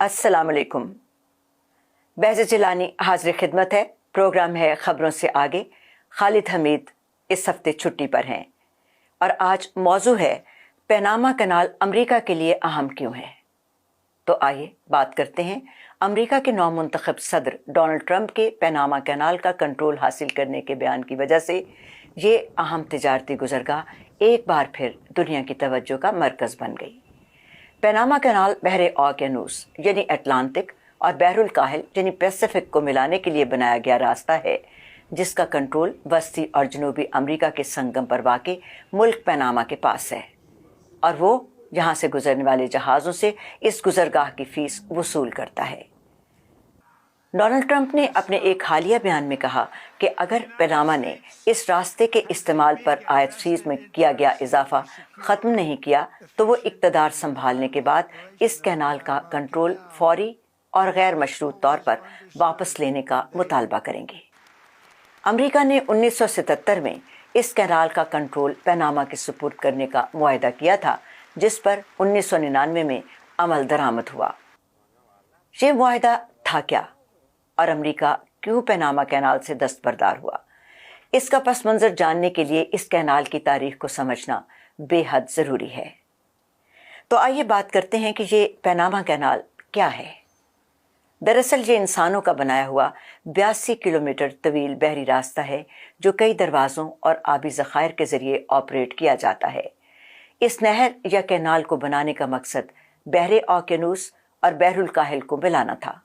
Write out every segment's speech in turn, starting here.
अस्सलाम वालेकुम। बहज़ जिलानी हाजिर खिदमत है। प्रोग्राम है ख़बरों से आगे। खालिद हमीद इस हफ्ते छुट्टी पर हैं और आज मौजू है पनामा कनाल अमेरिका के लिए अहम क्यों है। तो आइए बात करते हैं अमेरिका के नौमुंतखब सदर डोनाल्ड ट्रंप के पनामा कनाल का कंट्रोल हासिल करने के बयान की वजह से ये अहम तिजारती गुज़रगाह एक बार फिर दुनिया की तवज्जो का मरकज़ बन गई। पनामा कनाल बहरे ओकेनूस यानी अटलांटिक और बहरुल काहिल यानी पैसिफिक को मिलाने के लिए बनाया गया रास्ता है, जिसका कंट्रोल वस्ती और जनूबी अमेरिका के संगम पर वाक़े मुल्क पनामा के पास है और वो यहाँ से गुजरने वाले जहाज़ों से इस गुजरगाह की फ़ीस वसूल करता है। डोनाल्ड ट्रंप ने अपने एक हालिया बयान में कहा कि अगर पनामा ने इस रास्ते के इस्तेमाल पर आयत फीस में किया गया इजाफा ख़त्म नहीं किया तो वो इक़्तिदार संभालने के बाद इस कैनाल का कंट्रोल फौरी और गैर मशरूत तौर पर वापस लेने का मुतालबा करेंगे। अमेरिका ने 1977 में इस कैनाल का कंट्रोल पनामा के सुपुर्द करने का मुआहदा किया था, जिस पर 1999 में अमल दरामद हुआ। ये मुआहदा था क्या और अमेरिका क्यों पनामा कैनाल से दस्तबरदार हुआ, इसका पस मंज़र जानने के लिए इस कैनाल की तारीख को समझना बेहद ज़रूरी है। तो आइए बात करते हैं कि ये पनामा कैनाल क्या है। दरअसल ये इंसानों का बनाया हुआ 82 किलोमीटर तवील बहरी रास्ता है जो कई दरवाज़ों और आबी ज़खायर के ज़रिए ऑपरेट किया जाता है। इस नहर या कैनाल को बनाने का मकसद बहरे ओकेनूस और बहरुल काहिल को मिलाना था।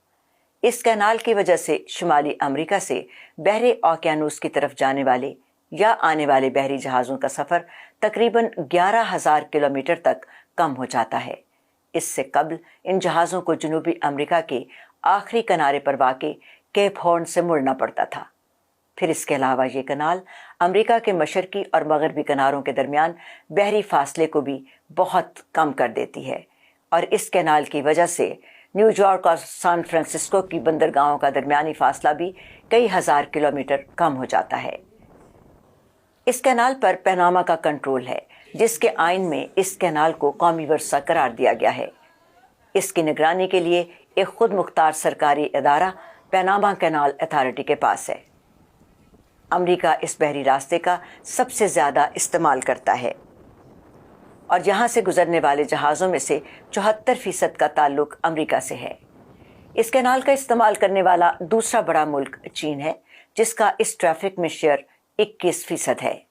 इस कैनाल की वजह से शुमाली अमेरिका से बहरे ओकेनूस की तरफ जाने वाले या आने वाले बहरी जहाज़ों का सफ़र तकरीबन 11,000 किलोमीटर तक कम हो जाता है। इससे कबल इन जहाज़ों को जनूबी अमेरिका के आखिरी किनारे पर वाक़े केप हॉर्न से मुड़ना पड़ता था। फिर इसके अलावा ये कैनाल अमेरिका के मशरकी और मगरबी किनारों के दरमियान बहरी फासले को भी बहुत कम कर देती है और इस कैनाल की वजह से न्यूयॉर्क और सैन फ्रांसिस्को की बंदरगाहों का दरमियानी फासला भी कई हज़ार किलोमीटर कम हो जाता है। इस कैनाल पर पनामा का कंट्रोल है, जिसके आइन में इस कैनाल को कौमी वर्सा करार दिया गया है। इसकी निगरानी के लिए एक खुद मुख्तार सरकारी इदारा पनामा कैनाल अथॉरिटी के पास है। अमेरिका इस बहरी रास्ते का सबसे ज़्यादा इस्तेमाल करता है और यहाँ से गुजरने वाले जहाज़ों में से 74% का ताल्लुक अमेरिका से है। इस कैनाल का इस्तेमाल करने वाला दूसरा बड़ा मुल्क चीन है, जिसका इस ट्रैफिक में शेयर 21% है।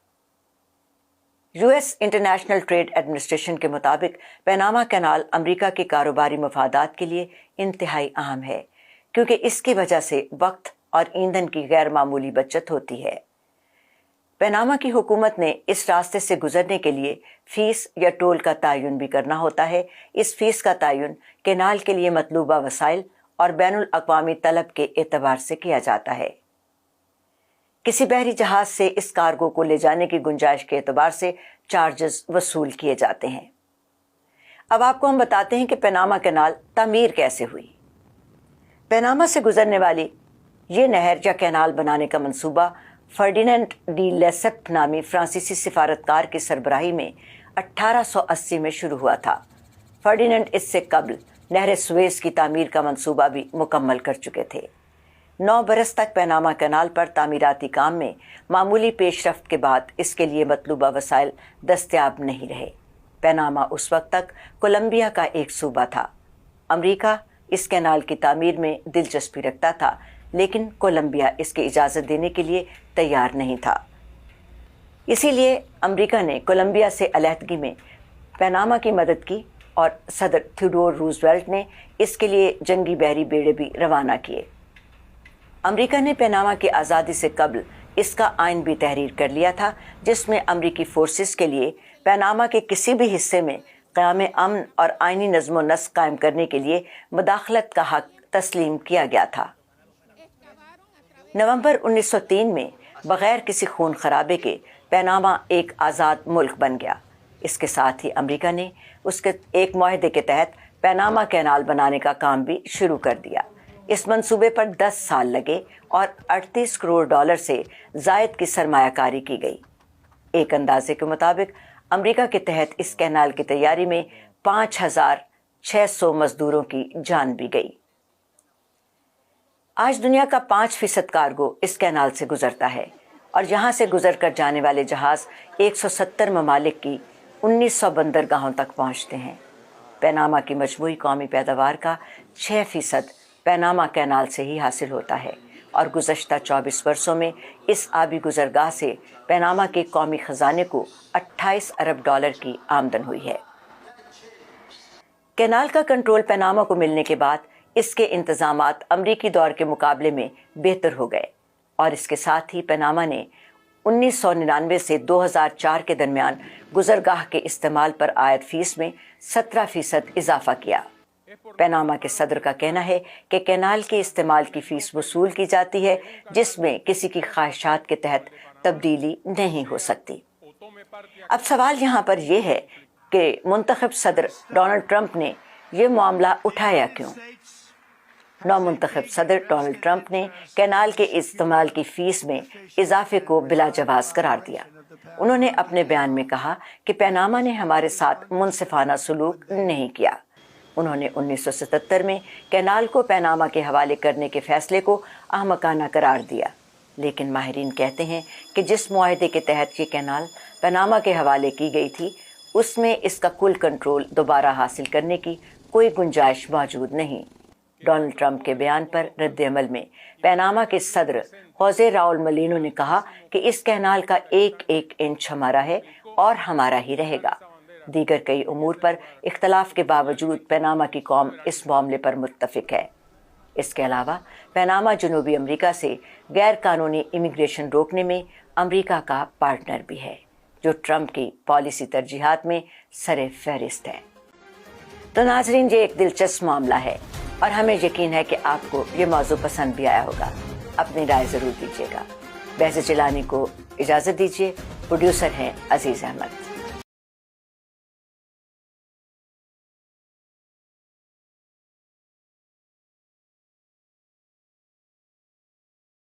यूएस इंटरनेशनल ट्रेड एडमिनिस्ट्रेशन के मुताबिक पनामा कैनाल अमेरिका के कारोबारी मफादात के लिए इंतहाई अहम है, क्योंकि इसकी वजह से वक्त और ईंधन की गैर मामूली बचत होती है। पनामा की हुकूमत ने इस रास्ते से गुजरने के लिए फ़ीस या टोल का तयन भी करना होता है। इस फ़ीस का तयन कैनाल के लिए मतलूबा वसाइल और बैनुल अक़वामी तलब के एतबार से किया जाता है। किसी बहरी जहाज़ से इस कार्गो को ले जाने की गुंजाइश के एतबार से चार्जेस वसूल किए जाते हैं। अब आपको हम बताते हैं कि पनामा कैनाल तामीर कैसे हुई। पनामा से गुजरने वाली ये नहर या कैनाल बनाने का मंसूबा फर्डिनेंड डी लेसेप नामी फ्रांसीसी सिफारतकार की सरबराही में 1880 में शुरू हुआ था। फर्डिनेंड इससे कबल नहर सुएज़ की तामीर का मंसूबा भी मुकम्मल कर चुके थे। 9 बरस तक पनामा कैनाल पर तामीराती काम में मामूली पेशरफ्त के बाद इसके लिए मतलूबा वसाइल दस्तयाब नहीं रहे। पनामा उस वक्त तक कोलंबिया का एक सूबा था। अमेरिका इस कैनाल की तामीर में दिलचस्पी रखता था, लेकिन कोलंबिया इसकी इजाज़त देने के लिए तैयार नहीं था। इसीलिए अमेरिका ने कोलंबिया से अलहदगी में पनामा की मदद की और सदर थियोडोर रूजवेल्ट ने इसके लिए जंगी बहरी बेड़े भी रवाना किए। अमेरिका ने पनामा की आज़ादी से कबल इसका आइन भी तहरीर कर लिया था, जिसमें अमेरिकी फोर्सेस के लिए पनामा के किसी भी हिस्से में क़याम अमन और आइनी नज़्म व नस्क कायम करने के लिए मुदाखलत का हक़ तस्लीम किया गया था। नवंबर 1903 में बग़ैर किसी खून खराबे के पनामा एक आज़ाद मुल्क बन गया। इसके साथ ही अमेरिका ने उसके एक मुआहदे के तहत पनामा कैनाल बनाने का काम भी शुरू कर दिया। इस मंसूबे पर 10 साल लगे और 38 करोड़ डॉलर से ज़ायद की सरमायाकारी की गई। एक अंदाजे के मुताबिक अमेरिका के तहत इस कैनाल की तैयारी में 600 मजदूरों की जान भी गई। आज दुनिया का 5% कार्गो इस कैनाल से गुजरता है और यहाँ से गुजर कर जाने वाले जहाज 170 ममालिक की 1900 बंदरगाहों तक पहुँचते हैं। पनामा की मजमूई कौमी पैदावार का 6% पनामा कैनाल से ही हासिल होता है और गुज़श्ता 24 वर्षों में इस आबी गुजरगाह से पनामा के कौमी ख़जाने को 28 अरब डॉलर की आमदन हुई है। कैनाल का कंट्रोल पनामा को मिलने के बाद इसके इंतज़ामात अमरीकी दौर के मुकाबले में बेहतर हो गए और इसके साथ ही पनामा ने 1999 से 2004 के दरमियान गुजरगाह के इस्तेमाल पर आयद फीस में 17% इजाफा किया। पनामा के सदर का कहना है कि कैनाल के इस्तेमाल की फीस वसूल की जाती है जिसमें किसी की ख्वाहिशात के तहत तब्दीली नहीं हो सकती। अब सवाल यहाँ पर यह है कि मुंतखब सदर डोनाल्ड ट्रंप ने यह मामला उठाया क्यों? नौमुंतखब सदर डोनाल्ड ट्रंप ने कैनाल के इस्तेमाल की फीस में इजाफे को बिलाजवाज करार दिया। उन्होंने अपने बयान में कहा कि पनामा ने हमारे साथ मुनसिफाना सलूक नहीं किया। उन्होंने 1977 में कैनाल को पनामा के हवाले करने के फैसले को अहमकाना करार दिया, लेकिन माहिरीन कहते हैं कि जिस मुआहदे के तहत ये कैनाल पनामा के हवाले की गई थी उसमें इसका कुल कंट्रोल दोबारा हासिल करने की कोई गुंजाइश मौजूद नहीं। डोनाल्ड ट्रंप के बयान पर रद्द-ए-अमल में पनामा के सदर होजे राउल मोलिनो ने कहा कि इस कैनाल का एक एक इंच हमारा है और हमारा ही रहेगा। दीगर कई उमूर पर इख्तलाफ के बावजूद पनामा की कौम इस मामले पर मुत्तफिक है। इसके अलावा पनामा जनूबी अमेरिका से गैर कानूनी इमिग्रेशन रोकने में अमेरिका का पार्टनर भी है, जो ट्रंप की पॉलिसी तरजीहात में सरे फहरिस्त है। तो नाजरीन, ये एक दिलचस्प मामला है और हमें यकीन है कि आपको ये मौजू पसंद भी आया होगा। अपनी राय ज़रूर दीजिएगा। बहस जिलानी को इजाज़त दीजिए। प्रोड्यूसर हैं अजीज़ अहमद।